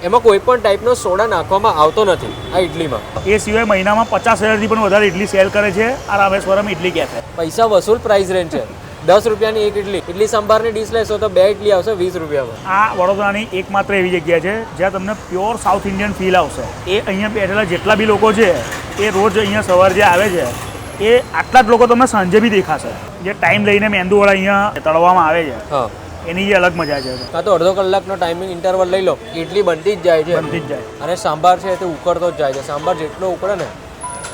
એમાં કોઈ પણ ટાઈપનો સોડા નાખવામાં આવતો નથી આ ઇડલીમાં. એ સિવાય મહિનામાં 50,000થી પણ વધારે ઇડલી સેલ કરે છે આ રામેશ્વરમ ઇડલી કેફે. પૈસા વસૂલ પ્રાઇસ રેન્જ છે. 10 રૂપિયાની એક ઇડલી સંભારની ડીશ લેશો તો 2 ઇડલી આવશે 20 રૂપિયામાં. આ વડોદરાની એકમાત્ર એવી જગ્યા છે જ્યાં તમને પ્યોર સાઉથ ઇન્ડિયન ફીલ આવશે. એ અહીંયા બેઠેલા જેટલા બી લોકો છે એ રોજ અહીંયા સવારે જે આવે છે એ આટલા જ લોકો તમને સાંજે બી દેખાશે. જે ટાઈમ લઈને મેંદુવડા અહીંયા તળવામાં આવે છે હા, એની જે અલગ મજા છે. કાં તો અડધો કલાકનો ટાઈમિંગ ઇન્ટરવલ લઈ લો, ઇડલી બનતી જ જાય છે. બનતી જ જાય. અને સાંભાર છે તે ઉકળતો જ જાય છે. સાંભાર જેટલો ઉકળે ને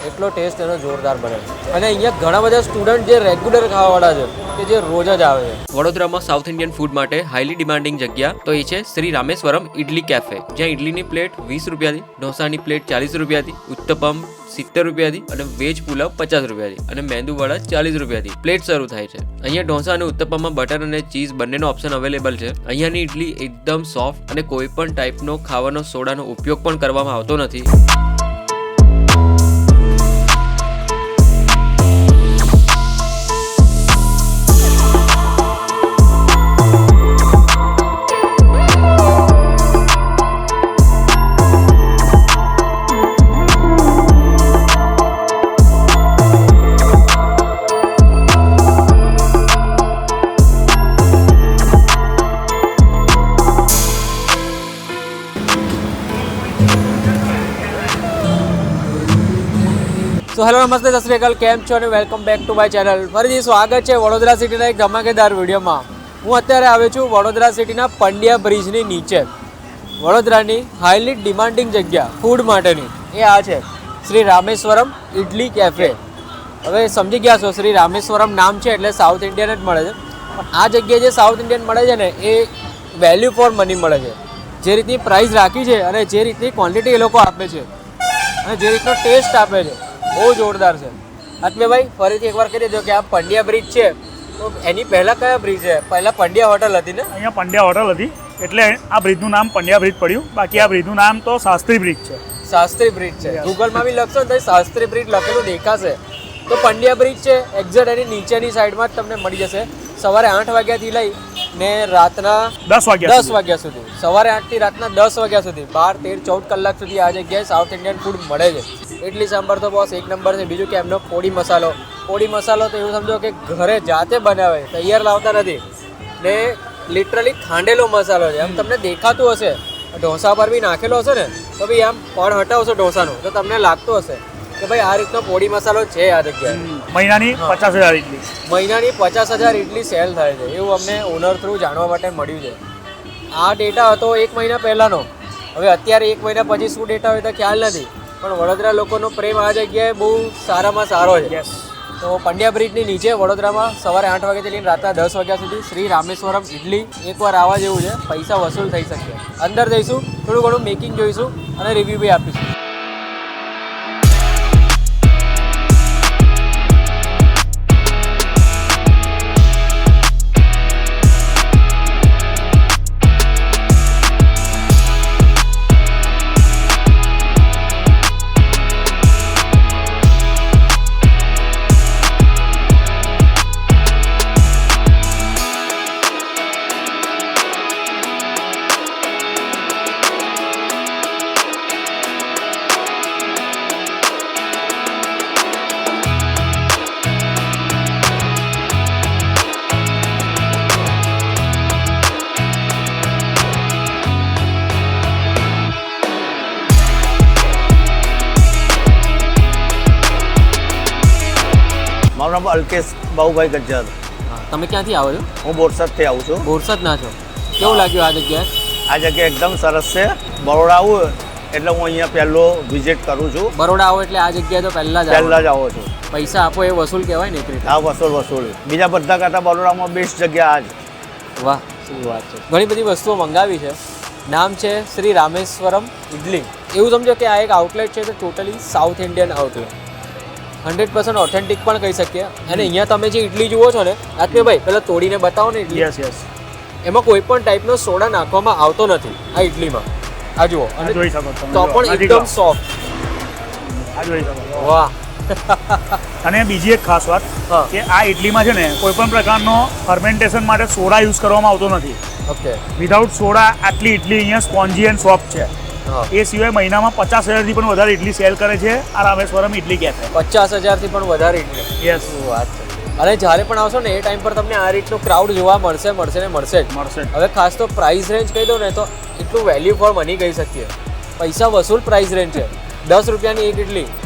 એટલો ટેસ્ટ એનો જોરદાર બને. અને અહીંયા ઘણા બધા સ્ટુડન્ટ જે રેગ્યુલર ખાવાવાળા છે કે જે રોજ જ આવે છે. વડોદરામાં સાઉથ ઇન્ડિયન ફૂડ માટે હાઈલી ડિમાન્ડિંગ જગ્યા તો એ છે શ્રી રામેશ્વરમ ઇડલી કેફે, જ્યાં ઇડલીની પ્લેટ 20 રૂપિયાથી, ઢોસાની પ્લેટ 40 રૂપિયાથી, ઉત્તપમ 70 રૂપિયાથી અને વેજ પુલાવ 50 રૂપિયાથી અને મેંદુવડા 40 રૂપિયાથી પ્લેટ શરૂ થાય છે. અહીંયા ઢોસા અને ઉત્તપમમાં બટર અને ચીઝ બંનેનો ઓપ્શન અવેલેબલ છે. અહીંયાની ઇડલી એકદમ સોફ્ટ અને કોઈ પણ ટાઈપનો ખાવાનો સોડાનો ઉપયોગ પણ કરવામાં આવતો નથી. તો હેલો નમસ્તે, સત શ્રી અકાલ, કેમ છો અને welcome back to my channel. ફરીથી સ્વાગત છે વડોદરા સિટીના એક ધમાકેદાર વિડીયોમાં. હું અત્યારે આવ્યો છું વડોદરા સિટીના પંડ્યા બ્રિજની નીચે. વડોદરાની હાઈલી ડિમાન્ડિંગ જગ્યા ફૂડ માટેની એ આ છે શ્રી રામેશ્વરમ ઇડલી કેફે. હવે સમજી ગયા છો, શ્રી રામેશ્વરમ નામ છે એટલે સાઉથ ઇન્ડિયન જ મળે છે. પણ આ જગ્યાએ જે સાઉથ ઇન્ડિયન મળે છે ને એ વેલ્યુ ફોર મની મળે છે. જે રીતની પ્રાઇસ રાખી છે અને જે રીતની ક્વોન્ટિટી એ લોકો આપે છે અને જે રીતનો ટેસ્ટ આપે છે બહુ જોરદાર છે. આત્મેભાઈ ફરીથી એકવાર કહી દેજો કે આ પંડ્યા બ્રિજ છે તો એની પહેલા કયા બ્રિજ છે? પહેલા પંડ્યા હોટલ હતી ને? અહીંયા પંડ્યા હોટલ હતી એટલે આ બ્રિજનું નામ પંડ્યા બ્રિજ પડ્યું. બાકી આ બ્રિજનું નામ તો શાસ્ત્રી બ્રિજ છે. શાસ્ત્રી બ્રિજ છે. ગૂગલમાં બી લખશો તો શાસ્ત્રી બ્રિજ લખેલું દેખાશે. તો પંડ્યા બ્રિજ છે એક્ઝેક્ટ એની નીચેની સાઈડમાં જ તમને મળી જશે. સવારે 8 વાગ્યાથી લઈ ને રાતના 10 વાગ્યા સુધી. સવારે 8 થી રાતના 10 વાગ્યા સુધી 12, 13, 14 કલાક સુધી આ જગ્યાએ સાઉથ ઇન્ડિયન ફૂડ મળે છે. ઇડલી સાંભાર તો બોસ એક નંબર છે. બીજું કે એમનો પોડી મસાલો તો એવું સમજો કે ઘરે જાતે બનાવે, તૈયાર લાવતા નથી ને લિટરલી ખાંડેલો મસાલો છે. આમ તમને દેખાતું હશે, ઢોસા પર બી નાખેલો હશે ને તો બી આમ પણ હટાવશો ઢોસાનું તો તમને લાગતું હશે કે ભાઈ આ રીતનો પોડી મસાલો છે આ જગ્યાએ. મહિનાની 50,000 ઇડલી. મહિનાની 50,000 ઇડલી સેલ થાય છે એવું અમને ઓનર થ્રુ જાણવા માટે મળ્યું છે. આ ડેટા હતો 1 મહિના પહેલાંનો. હવે અત્યારે 1 મહિના પછી શું ડેટા હોય તો ખ્યાલ નથી, પણ વડોદરા લોકોનો પ્રેમ આ જગ્યાએ બહુ સારામાં સારો છે. તો પંડ્યા બ્રિજની નીચે વડોદરામાં સવારે 8 વાગ્યાથી લઈને રાતના 10 વાગ્યા સુધી શ્રી રામેશ્વરમ ઇડલી એકવાર આવવા જેવું છે. પૈસા વસૂલ થઈ શકશે. અંદર જઈશું, થોડું ઘણું મેકિંગ જોઈશું અને રિવ્યૂ બી આપીશું. મારું નામ અલ્કેશ બાબુભાઈ ગજ્જર. તમે ક્યાંથી આવો છો? હું બોરસદથી આવું છું. બોરસદ ના છો? કેવું લાગ્યું આ જગ્યાએ? આ જગ્યા એકદમ સરસ છે. બરોડા આવું એટલે હું અહીંયા પહેલો વિઝિટ કરું છું. બરોડા આવો એટલે આ જગ્યાએ તો પહેલા જ આવો છું. પૈસા આપો એ વસૂલ કહેવાય ને એક રીતે. હા, વસૂલ. બીજા બધા કરતાં બરોડામાં બેસ્ટ જગ્યા આ જ. વાહ, શું વાત છે. ઘણી બધી વસ્તુઓ મંગાવી છે. નામ છે શ્રી રામેશ્વરમ ઇડલી. એવું સમજો કે આ એક આઉટલેટ છે તો totally south Indian outlet. 100% authentic પણ કહી શકીએ. અને અહીંયા તમે જે ઇડલી જુઓ છો ને આત્મીયભાઈ, પહેલાં તોડીને બતાવો ને ઇડલી. યસ. એમાં કોઈ પણ ટાઈપનો સોડા નાખવામાં આવતો નથી આ ઇડલીમાં. આ જુઓ, અને જોઈ શકો તો પણ એકદમ સોફ્ટ. આ જોઈ શકો. વાહ. અને બીજી એક ખાસ વાત કે આ ઇડલીમાં છે ને કોઈ પણ પ્રકારનો ફર્મેન્ટેશન માટે સોડા યુઝ કરવામાં આવતો નથી. ઓકે. વિધાઉટ સોડા આટલી ઇડલી અહીંયા સ્પોન્જી એન્ડ સોફ્ટ છે. હા. એ સિવાય મહિનામાં 50,000થી પણ વધારે ઇડલી સેલ કરે છે આ રામેશ્વરમ ઇડલી કેફે. 50,000થી પણ વધારે ઇડલી. યસ, શું વાત છે. અને જ્યારે પણ આવશો ને એ ટાઈમ પર તમને આ રીતનું ક્રાઉડ જોવા મળશે જ. મળશે. હવે ખાસ તો પ્રાઇસ રેન્જ કહી દો ને તો એટલું વેલ્યુ ફોર મની કહી શકીએ. પૈસા વસૂલ પ્રાઇસ રેન્જ છે. 10 રૂપિયાની એક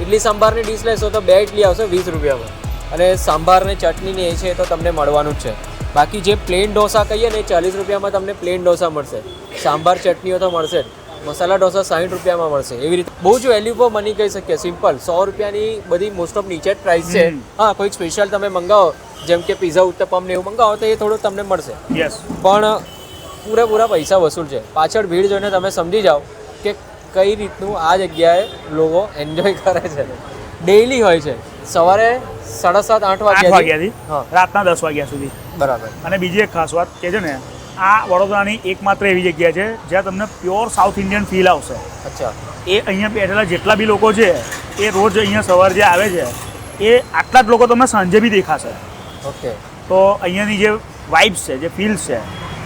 ઇડલી સાંભારની ડીશ લેશો તો 2 ઇડલી આવશે 20 રૂપિયામાં. અને સાંભાર ને ચટણી ને એ છે તો તમને મળવાનું જ છે. બાકી જે પ્લેન ઢોસા કહીએ ને એ 40 રૂપિયામાં તમને પ્લેન ઢોસા મળશે. સાંભાર ચટણીઓ તો મળશે જ. મસાલા ઢોસા 60 રૂપિયામાં મળશે. એવી રીતે બહુ જ વેલ્યુ ફોર મની કહી શકીએ. સિમ્પલ 100 રૂપિયાની બધી મોસ્ટ ઓફ નીચે જ પ્રાઇસ છે. હા, કોઈક સ્પેશિયલ તમે મંગાવો જેમ કે પીઝા ઉત્તપમ ને એવું મંગાવો તો એ થોડું તમને મળશે. યસ. પણ પૂરેપૂરા પૈસા વસૂલ છે. પાછળ ભીડ જોઈને તમે સમજી જાઓ કે કઈ રીતનું આ જગ્યાએ લોકો એન્જોય કરે છે. ડેઈલી હોય છે સવારે 7:30-8 વાગ્યાથી હા, રાતના 10 વાગ્યા સુધી. બરાબર. અને બીજી એક ખાસ વાત કે છે ને, આ વડોદરાની એકમાત્ર એવી જગ્યા છે જ્યાં તમને પ્યોર સાઉથ ઇન્ડિયન ફીલ આવશે. અચ્છા. એ અહીંયા બેઠેલા જેટલા બી લોકો છે એ રોજ અહીંયા સવારે જે આવે છે એ આટલા જ લોકો તમને સાંજે બી દેખાશે. ઓકે. તો અહીંયાની જે વાઇબ્સ છે, જે ફીલ્સ છે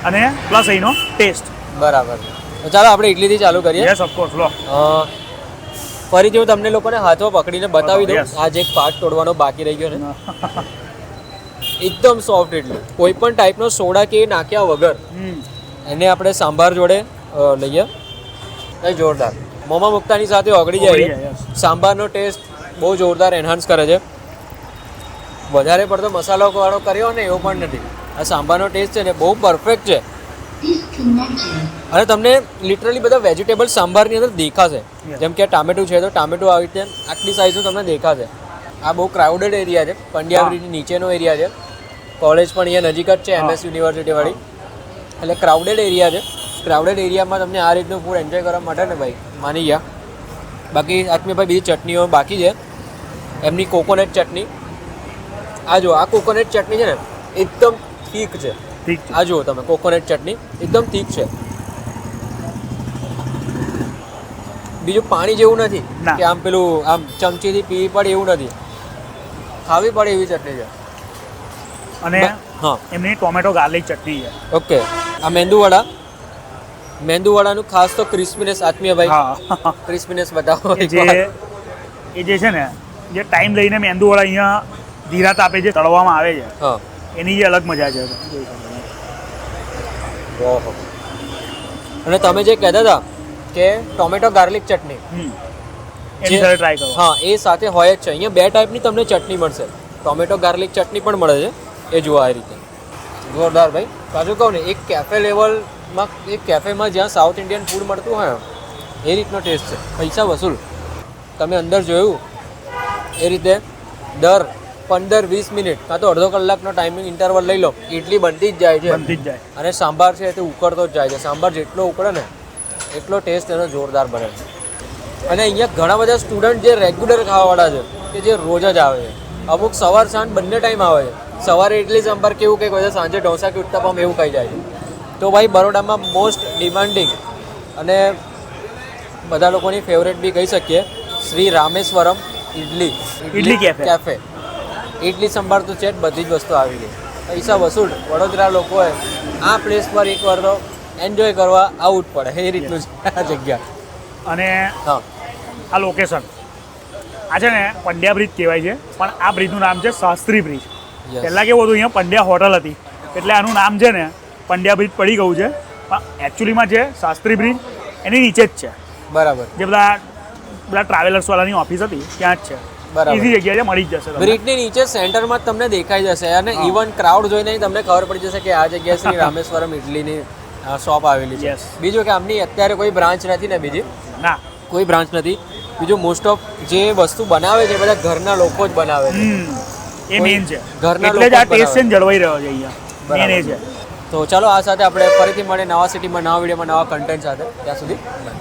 અને પ્લસ અહીંનો ટેસ્ટ. બરાબર. તો ચાલો આપણે ઇડલીથી ચાલુ કરીએ. Yes, of course. લો. ફરીથી હું તમને લોકોને હાથમાં પકડીને બતાવી દઉં. Yes. આ જે એક પાર્ટ તોડવાનો બાકી રહી ગયો ને, એકદમ સોફ્ટ ઇડલી. કોઈ પણ ટાઈપનો સોડા કે એ નાખ્યા વગર એને આપણે સાંભાર જોડે લઈએ. એ જોરદાર. મોંમાં મુક્તાની સાથે ઓગળી જાય ઓગળી છે. જાય, yes. સાંભારનો ટેસ્ટ બહુ જોરદાર એન્હાન્સ કરે છે. વધારે પડતો મસાલો વાળો કર્યો ને એવો પણ નથી. આ સાંભારનો ટેસ્ટ છે ને બહુ પરફેક્ટ છે. અને તમને લિટરલી બધા વેજીટેબલ સાંભારની અંદર દેખાશે. Yes. જેમ કે ટામેટું છે તો ટામેટું આવી રીતે આટલી સાઇઝનું તમને દેખાશે. આ બહુ ક્રાઉડેડ એરિયા છે. પંડ્યા બ્રિજ નીચેનો એરિયા છે. કોલેજ પણ અહીંયા નજીક જ છે, MS યુનિવર્સિટી વાળી. એટલે ક્રાઉડેડ એરિયા છે. ક્રાઉડેડ એરિયામાં તમને આ રીતનું ફૂડ એન્જોય કરવા માટે ને ભાઈ માની ગયા. બાકી આત્મીયભાઈ બીજી ચટણીઓ બાકી છે. એમની કોકોનટ ચટણી. આ જો આ કોકોનટ ચટણી છે ને એકદમ થીક છે. ઠીક છે. આ જુઓ તમે, કોકોનટ ચટણી એકદમ થીક છે. બીજું પાણી જેવું નથી ના. કે આમ પેલું આમ ચમચીથી પીવી પડે એવું નથી. ખાવી પડે એવી ચટણી છે. અને હા, એમની ટોમેટો ગાર્લિક ચટણી છે. ઓકે. આ મેંદુવડાનું ખાસ તો ક્રિસ્પીનેસ આત્મીયભાઈ, હા. ક્રિસ્પીનેસ બતાવો એ જે છે ને, જે ટાઈમ લઈને મેંદુવડા અહીંયા ધીરા તાપે જે તળવામાં આવે છે હા. એની જે અલગ મજા છે. ઓહો. અને તમે જે કહેતા હતા કે ટોમેટો ગાર્લિક ચટણી, એની સાથે ટ્રાય કરો. હા, એ સાથે હોય જ છે. અહીંયા 2 ટાઈપની તમને ચટણી મળશે. ટોમેટો ગાર્લિક ચટણી પણ મળે છે. એ જુઓ આ રીતે જોરદાર ભાઈ. પાછું કહું ને, એક કેફે લેવલમાં, એક કેફેમાં જ્યાં સાઉથ ઇન્ડિયન ફૂડ મળતું હોય એ રીતનો ટેસ્ટ છે. પૈસા વસૂલ. તમે અંદર જોયું એ રીતે દર 15-20 મિનિટ કાં તો અડધો કલાકનો ટાઈમિંગ ઇન્ટરવલ લઈ લો, ઇડલી બનતી જ જાય છે. બનતી જ જાય. અને સાંભાર છે તે ઉકળતો જ જાય છે. સાંભાર જેટલો ઉકળે ને એટલો ટેસ્ટ એનો જોરદાર બને છે. અને અહીંયા ઘણા બધા સ્ટુડન્ટ જે રેગ્યુલર ખાવાવાળા છે કે જે રોજ જ આવે છે. અમુક સવાર સાંજ બંને ટાઈમ આવે છે. સવારે ઇડલી સાંભાર કેવું કંઈક હોય છે, સાંજે ઢોસા કે ઉત્તપમ એવું ખાઈ જાય છે. તો ભાઈ બરોડામાં મોસ્ટ ડિમાન્ડિંગ અને બધા લોકોની ફેવરેટ બી કહી શકીએ શ્રી રામેશ્વરમ ઇડલી કેફે. ઇડલી સંભાર તો છે જ, બધી જ વસ્તુ આવી ગઈ. પૈસા વસૂલ. વડોદરા લોકોએ આ પ્લેસ પર એકવાર તો એન્જોય કરવા આવવું જ પડે. એ રીતનું છે આ જગ્યા. અને હા, આ લોકેશન આ છે ને પંડ્યા બ્રિજ કહેવાય છે, પણ આ બ્રિજનું નામ છે શાસ્ત્રી બ્રિજ. Yes. પહેલાં કેવું હતું, અહીંયા પંડ્યા હોટલ હતી એટલે આનું નામ છે ને પંડ્યા બ્રિજ પડી ગયું છે. પણ એકચ્યુઅલીમાં છે શાસ્ત્રી બ્રિજ એની નીચે જ છે. બરાબર. જે બધા ટ્રાવેલર્સ વાળાની ઓફિસ હતી ત્યાં જ છે. બરાબર. ઈઝી જગ્યા છે, મળી જ જશે તમને. બ્રિજની નીચે સેન્ટરમાં જ તમને દેખાઈ જશે. અને ઇવન ક્રાઉડ જોઈને તમને ખબર પડી જશે કે આ જગ્યાએ શ્રી રામેશ્વરમ ઇડલીની શોપ આવેલી છે. Yes. બીજું કે આમની અત્યારે કોઈ બ્રાન્ચ નથી ને, બીજી ના. કોઈ બ્રાન્ચ નથી. બીજું મોસ્ટ ઓફ જે વસ્તુ બનાવે છે એ બધા ઘરના લોકો જ બનાવે છે. એ મેઇન છે. ઘરના એટલે જ આ લોકો જ ટેસ્ટ છે ને બનાવે. જળવાઈ રહ્યો છે અહીંયા. મેઇન એ છે. તો ચાલો આ સાથે આપણે ફરીથી મળીએ નવા સિટીમાં, નવા વિડીયોમાં, નવા કન્ટેન્ટ સાથે. ત્યાં સુધી bye.